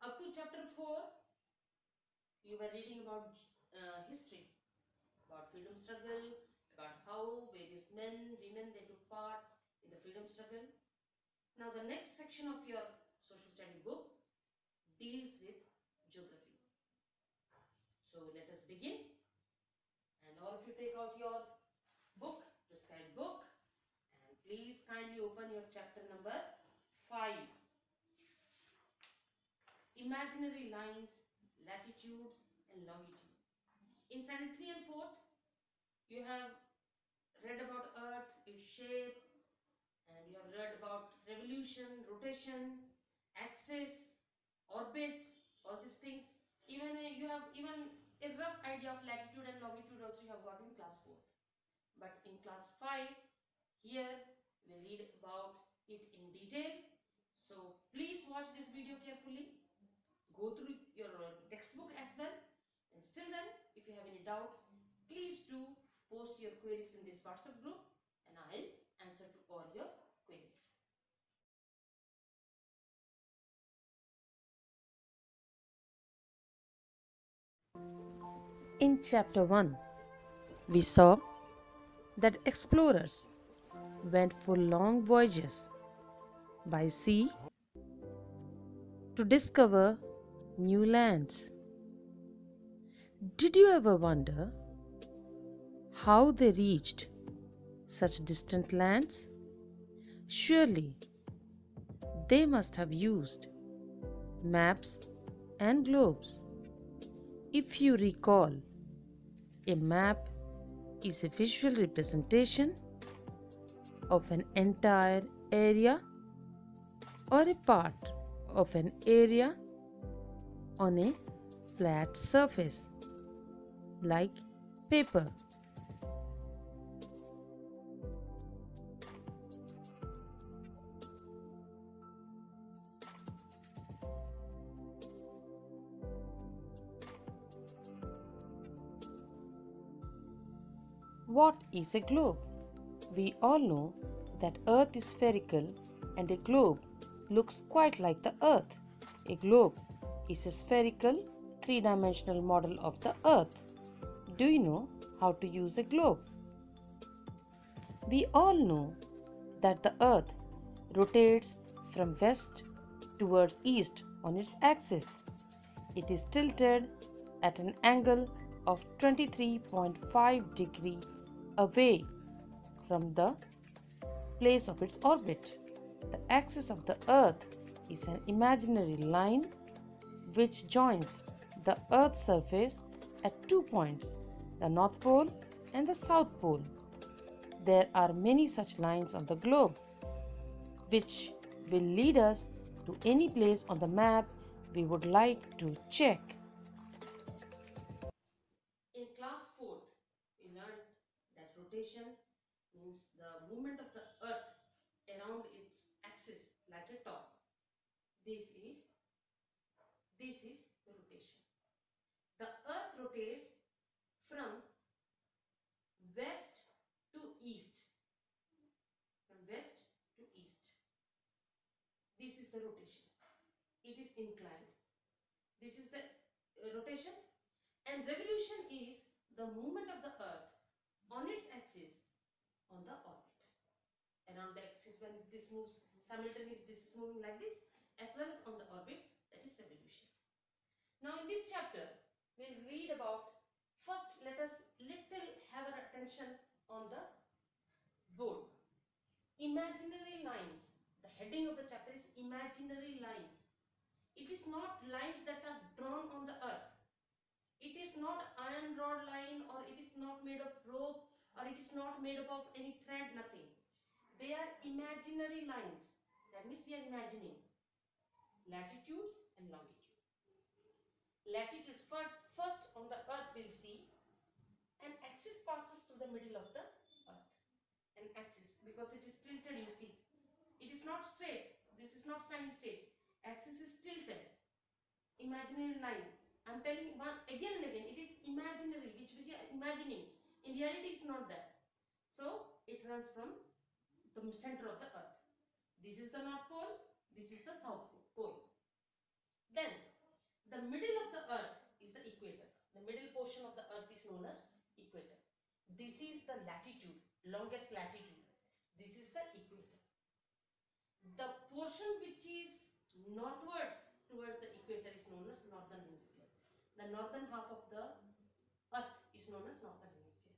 Up to chapter 4, you were reading about history, about freedom struggle, about how various men, women, they took part in the freedom struggle. Now, the next section of your social study book deals with geography. So, let us begin. And all of you take out your book, prescribed book, and please kindly open your chapter number 5. Imaginary lines, latitudes and longitude. In standard 3 and 4, you have read about Earth, its shape, and you have read about revolution, rotation, axis, orbit, all these things. Even you have even a rough idea of latitude and longitude also you have got in class 4. But in class 5, here we read about it in detail. So please watch this video carefully. Go through your textbook as well. And still then, if you have any doubt, please do post your queries in this WhatsApp group and I'll answer to all your queries. In chapter 1, we saw that explorers went for long voyages by sea to discover new lands. Did you ever wonder how they reached such distant lands? Surely they must have used maps and globes. If you recall, a map is a visual representation of an entire area or a part of an area on a flat surface like paper. What is a globe? We all know that Earth is spherical and a globe looks quite like the Earth. A globe is a spherical, three-dimensional model of the Earth. Do you know how to use a globe? We all know that the Earth rotates from west towards east on its axis. It is tilted at an angle of 23.5 degrees away from the place of its orbit. The axis of the Earth is an imaginary line which joins the Earth's surface at 2 points, the North Pole and the South Pole. There are many such lines on the globe, which will lead us to any place on the map we would like to check. In class 4th, we learned that rotation means the movement of the Earth around its axis like a top. This is the rotation. The Earth rotates from west to east. From west to east. This is the rotation. It is inclined. This is the rotation, and revolution is the movement of the Earth on its axis on the orbit. Around the axis, when this moves simultaneously, this is moving like this, as well as on the orbit, that is revolution. Now in this chapter, we'll read about, first let us little have our attention on the board. Imaginary lines. The heading of the chapter is imaginary lines. It is not lines that are drawn on the earth. It is not iron rod line, or it is not made of rope, or it is not made up of any thread, nothing. They are imaginary lines. That means we are imagining latitudes and longitude. Latitudes, first on the earth we'll see an axis passes through the middle of the earth. An axis, because it is tilted, you see. It is not straight. This is not standing straight. Axis is tilted. Imaginary line. I'm telling one again and again, it is imaginary, which we are imagining. In reality, it's not there. So it runs from the center of the earth. This is the North Pole. This is the South Pole. Then The middle of the earth is the equator. The middle portion of the earth is known as equator. This is the latitude, longest latitude. This is the equator. The portion which is northwards towards the equator is known as northern hemisphere. The northern half of the earth is known as northern hemisphere.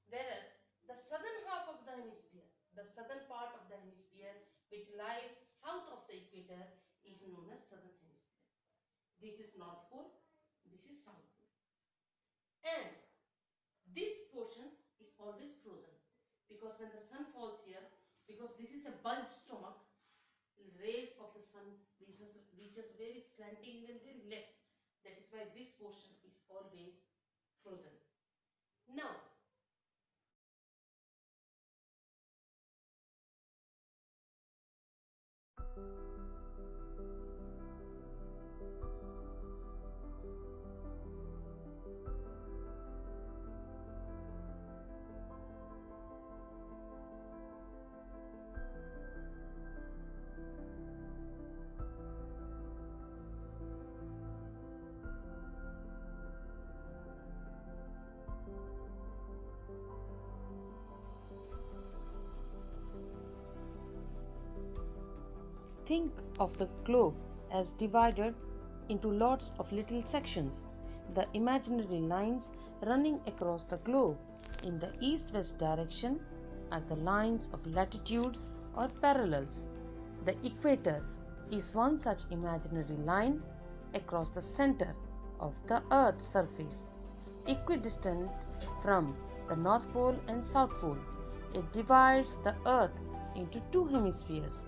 Whereas the southern half of the hemisphere, the southern part of the hemisphere which lies south of the equator is known as southern hemisphere. This is North Pole, this is South Pole. And this portion is always frozen because when the sun falls here, because this is a bulge stomach, rays of the sun reaches very slanting and very less. That is why this portion is always frozen. Now, think of the globe as divided into lots of little sections. The imaginary lines running across the globe in the east-west direction are the lines of latitudes or parallels. The equator is one such imaginary line across the center of the Earth's surface, equidistant from the North Pole and South Pole. It divides the Earth into two hemispheres.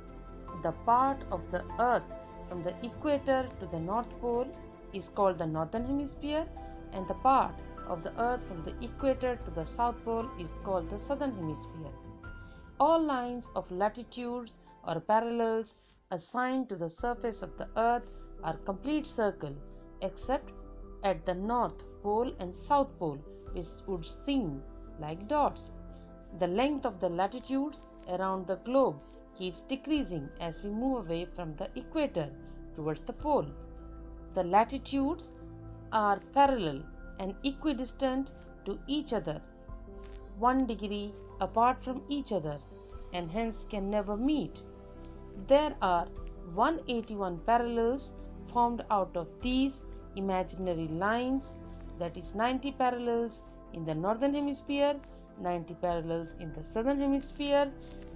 The part of the Earth from the equator to the North Pole is called the Northern Hemisphere, and the part of the Earth from the equator to the South Pole is called the Southern Hemisphere. All lines of latitudes or parallels assigned to the surface of the Earth are complete circle except at the North Pole and South Pole, which would seem like dots. The length of the latitudes around the globe keeps decreasing as we move away from the equator towards the pole. The latitudes are parallel and equidistant to each other, 1 degree apart from each other, and hence can never meet. There are 181 parallels formed out of these imaginary lines, that is 90 parallels in the northern hemisphere, 90 parallels in the southern hemisphere,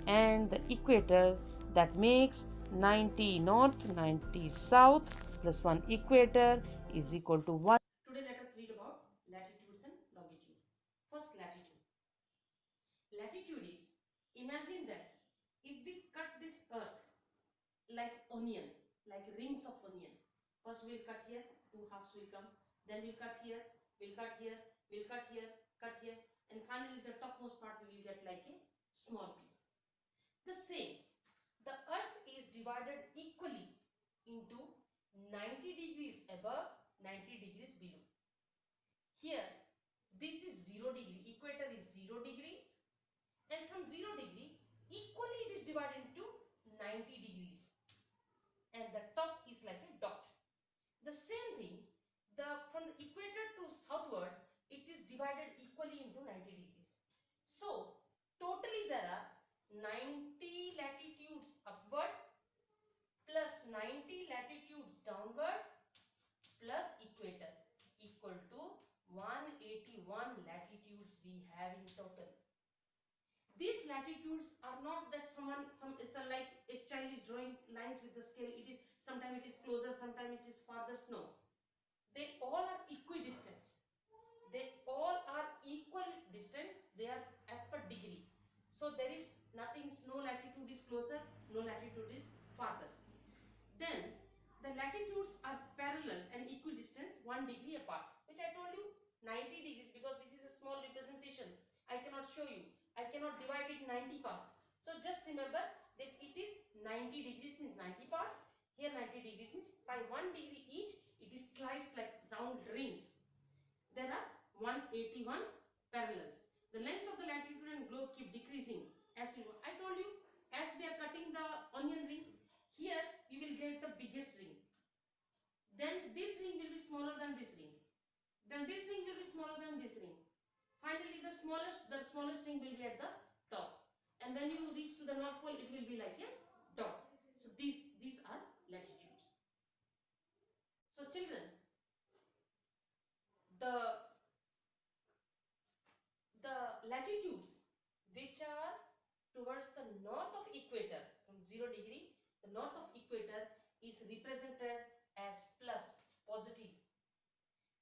and the equator, that makes 90 north, 90 south plus 1 equator is equal to 1. Today let us read about latitudes and longitude. First, latitude. Latitude is, imagine that if we cut this earth like onion, like rings of onion. First we'll cut here, two halves will come, then we'll cut here, we'll cut here, we'll cut here, cut here, and finally the topmost part we will get like a small piece. The same, the earth is divided equally into 90 degrees above, 90 degrees below. Here, this is 0 degree, equator is 0 degree, and from 0 degree, equally it is divided into 90 degrees. And the top is like a dot. The same thing, from the equator to southwards, it is divided equally into 90 degrees. So, totally there are 90 latitudes upward plus 90 latitudes downward plus equator equal to 181 latitudes we have in total. These latitudes are not that it's like a child is drawing lines with the scale. It is sometimes it is closer, sometimes it is farthest. No, they all are equidistant. They all are equal distant. They are as per degree. So there is nothing. No latitude is closer, no latitude is farther. Then the latitudes are parallel and equidistant 1 degree apart, which I told you 90 degrees, because this is a small representation. I cannot show you. I cannot divide it in 90 parts. So just remember that it is 90 degrees means 90 parts. Here 90 degrees means by 1 degree each, it is sliced like round rings. There are 181 parallels. The length of the latitude and globe keep decreasing as we I told you, as we are cutting the onion ring, here we will get the biggest ring. Then this ring will be smaller than this ring. Then this ring will be smaller than this ring. Finally, the smallest ring will be at the top. And when you reach to the North Pole, it will be like a dot. So these are latitudes. So children, the latitudes which are towards the north of equator from 0 degree, the north of equator is represented as plus, positive,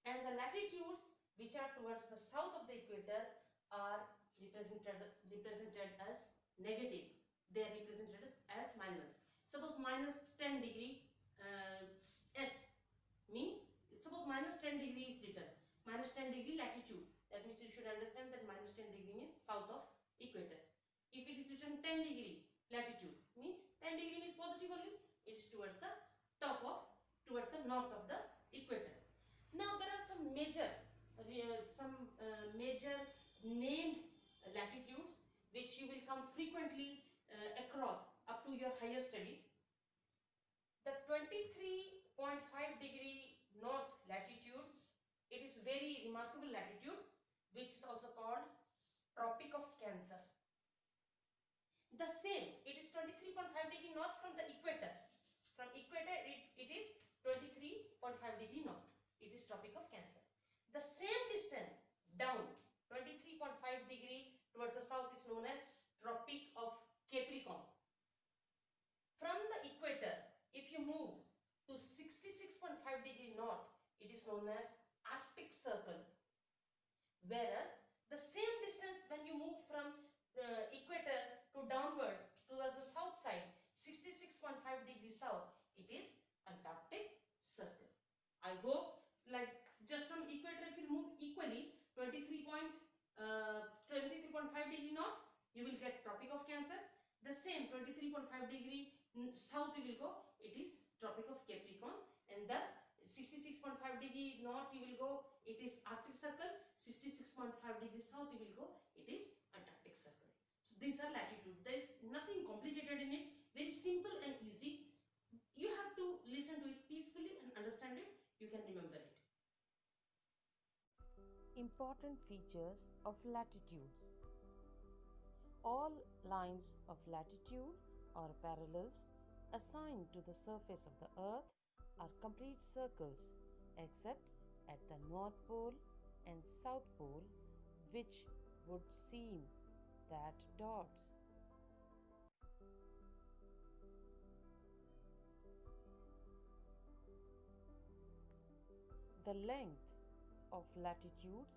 and the latitudes which are towards the south of the equator are represented as negative. They are represented as minus. Suppose minus 10 degree s means, suppose minus 10 degree is written, minus 10 degree latitude, that means you should understand that minus 10 degree means south of equator. If it is written 10 degree latitude, means 10 degree means positive only, it is towards the top of, towards the north of the equator. Now there are some major named latitudes which you will come frequently across up to your higher studies. The 23.5 degree north latitude, it is very remarkable latitude which is also called Tropic of Cancer. The same, it is 23.5 degree north from the equator. From equator it is 23.5 degree north. It is Tropic of Cancer. The same distance down 23.5 degree towards the south is known as Tropic of Capricorn. From the equator, if you move to 66.5 degree north, it is known as Arctic Circle. Whereas the same distance when you move from equator to downwards towards the south side, 66.5 degrees south, it is Antarctic Circle. I hope, like, just from equator if you move equally 23.5 degree north, you will get Tropic of Cancer. The same 23.5 degree south you will go, it is Tropic of Capricorn, and thus 66.5 degree north you will go, it is Arctic Circle. 66.5 degrees south you will go, it is Antarctic Circle. So these are latitude. There is nothing complicated in it, very simple and easy. You have to listen to it peacefully and understand it. You can remember it. Important features of latitudes. All lines of latitude or parallels assigned to the surface of the earth are complete circles except at the North Pole and South Pole, which would seem that dots. The length of latitudes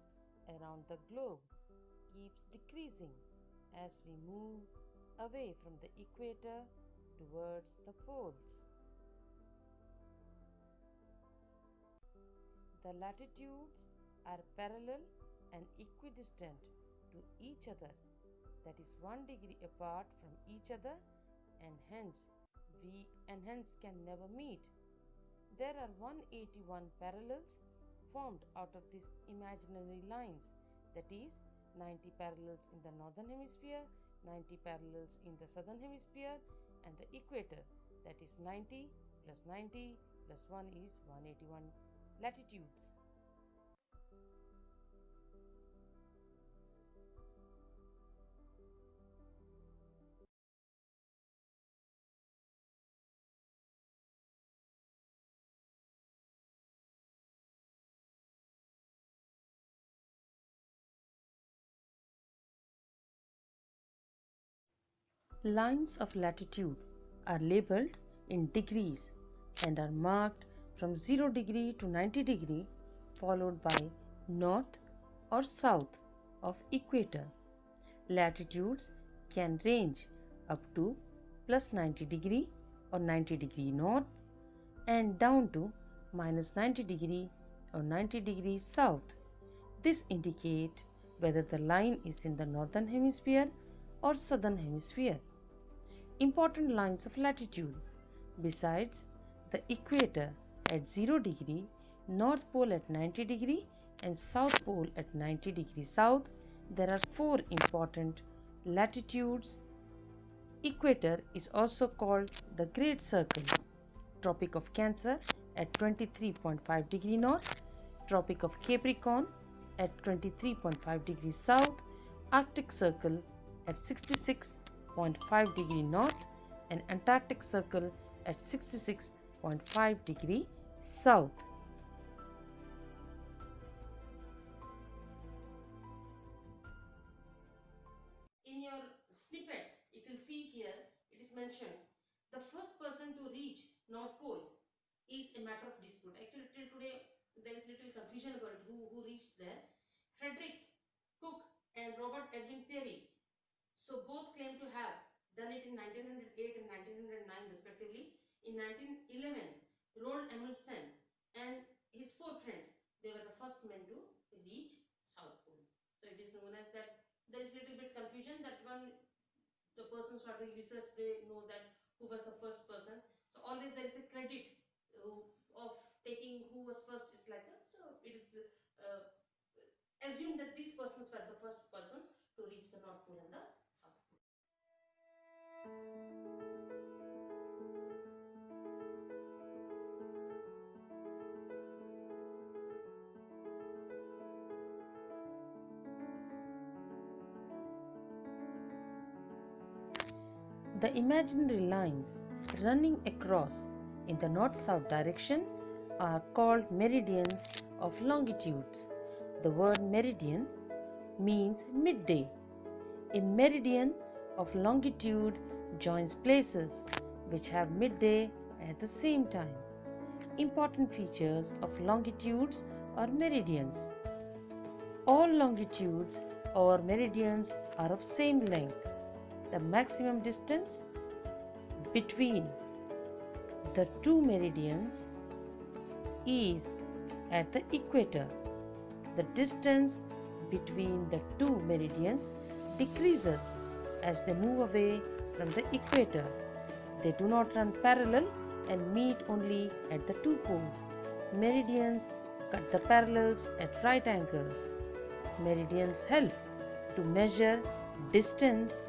around the globe keeps decreasing as we move away from the equator towards the poles. The latitudes are parallel and equidistant to each other, that is 1 degree apart from each other, and hence can never meet. There are 181 parallels formed out of these imaginary lines, that is 90 parallels in the northern hemisphere, 90 parallels in the southern hemisphere, and the equator, that is 90 plus 90 plus 1 is 181 latitudes. Lines of latitude are labeled in degrees and are marked from 0 degree to 90 degree, followed by north or south of equator. Latitudes can range up to plus 90 degree or 90 degree north and down to minus 90 degree or 90 degrees south. This indicates whether the line is in the northern hemisphere or southern hemisphere. Important lines of latitude. Besides the equator at 0 degree, North Pole at 90 degree and South Pole at 90 degrees south, there are 4 important latitudes. Equator is also called the Great Circle, Tropic of Cancer at 23.5 degree north, Tropic of Capricorn at 23.5 degrees south, Arctic Circle at 66.5 degree north, and Antarctic Circle at 66.5 degree south. In your snippet, if you'll see here, it is mentioned the first person to reach North Pole is a matter of dispute. Actually, till today, there is little confusion about it, who reached there. Frederick Cook and Robert Edwin Peary. So both claim to have done it in 1908 and 1909 respectively. In 1911, Roald Amundsen and his four friends, they were the first men to reach South Pole. So it is known as that. There is little bit confusion that one, the persons who are doing research, they know that who was the first person. So always there is a credit of taking who was first is like that. So it is assumed that these persons were the first persons to reach the North Pole and the South Pole. The imaginary lines running across in the north-south direction are called meridians of longitudes. The word meridian means midday. A meridian of longitude joins places which have midday at the same time. Important features of longitudes or meridians. All longitudes or meridians are of same length. The maximum distance between the two meridians is at the equator. The distance between the two meridians decreases as they move away from the equator. They do not run parallel and meet only at the two poles. Meridians cut the parallels at right angles. Meridians help to measure distance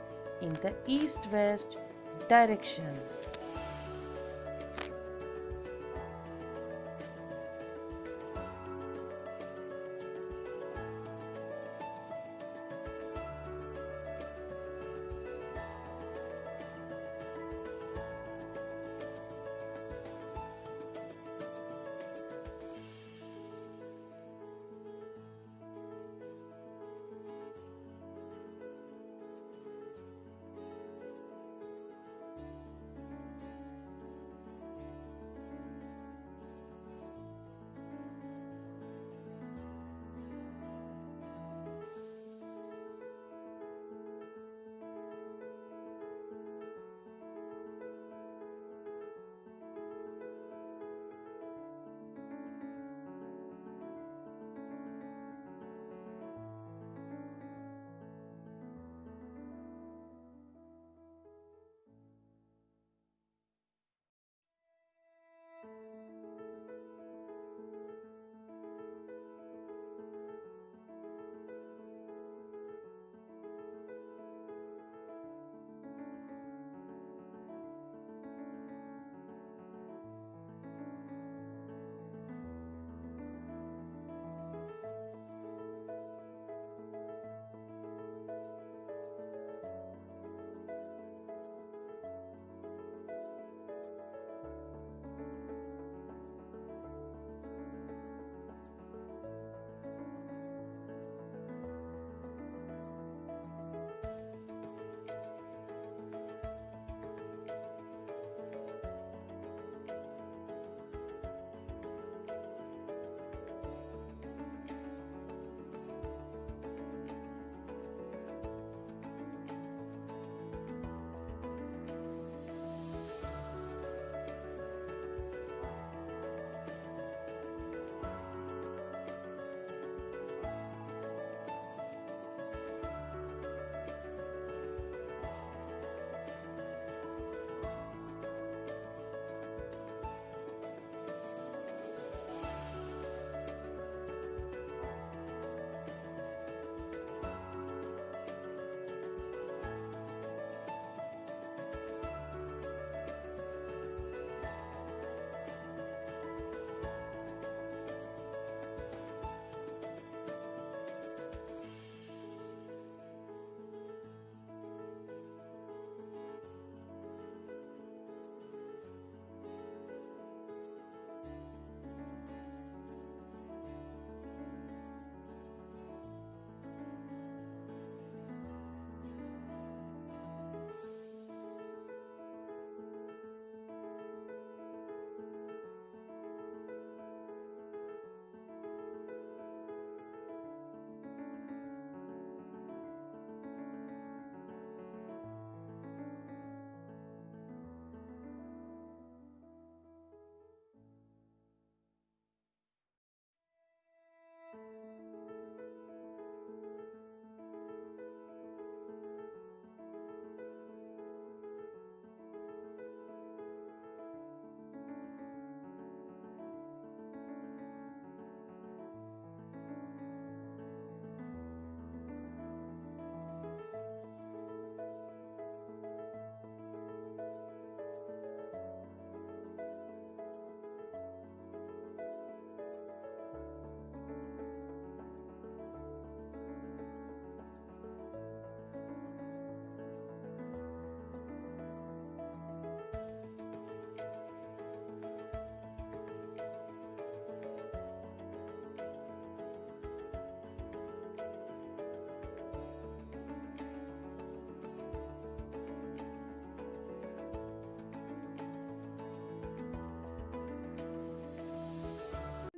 in the east-west direction.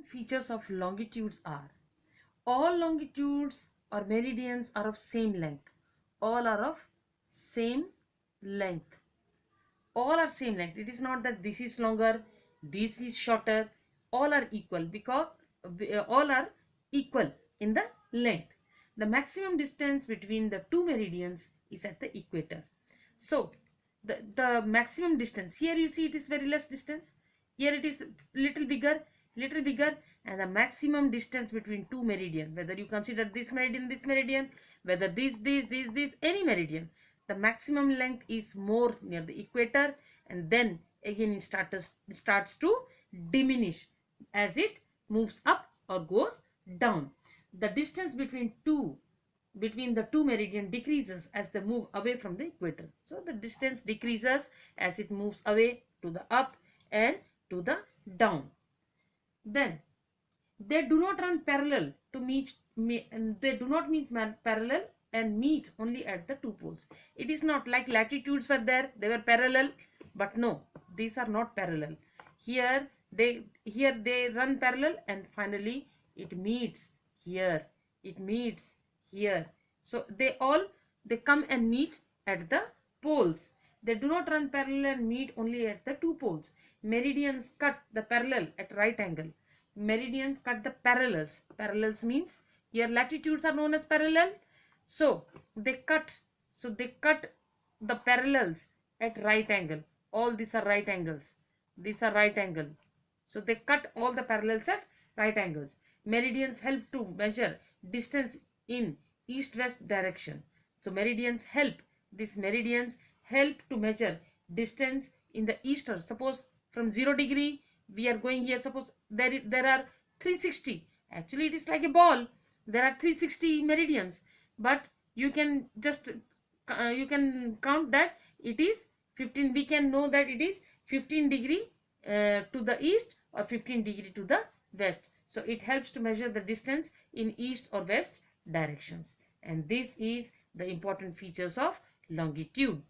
features of longitudes are: all longitudes or meridians are of same length. All are of same length. All are same length. It is not that this is longer, this is shorter. All are equal because all are equal in the length. The maximum distance between the two meridians is at the equator. So the maximum distance, here you see it is very less distance, here it is little bigger, and the maximum distance between two meridian, whether you consider this meridian, whether this any meridian, the maximum length is more near the equator, and then again it starts to diminish as it moves up or goes down. The distance between the two meridian decreases as they move away from the equator. So the distance decreases as it moves away to the up and to the down. Then they do not run parallel to they do not meet parallel and meet only at the two poles. It is not like latitudes were there, they were parallel, but no, these are not parallel. Here they run parallel, and finally it meets here, it meets here. So they come and meet at the poles. They do not run parallel and meet only at the two poles. Meridians cut the parallel at right angle. Meridians cut the parallels. Parallels means here latitudes are known as parallel. So they cut the parallels at right angle. All these are right angles. These are right angle. So they cut all the parallels at right angles. Meridians help to measure distance in east-west direction. So these meridians help to measure distance in the east, or suppose from 0 degree we are going here, suppose there are 360. Actually it is like a ball, there are 360 meridians, but you can just you can count that it is 15. We can know that it is 15 degree to the east or 15 degree to the west. So it helps to measure the distance in east or west directions. And this is the important features of longitude.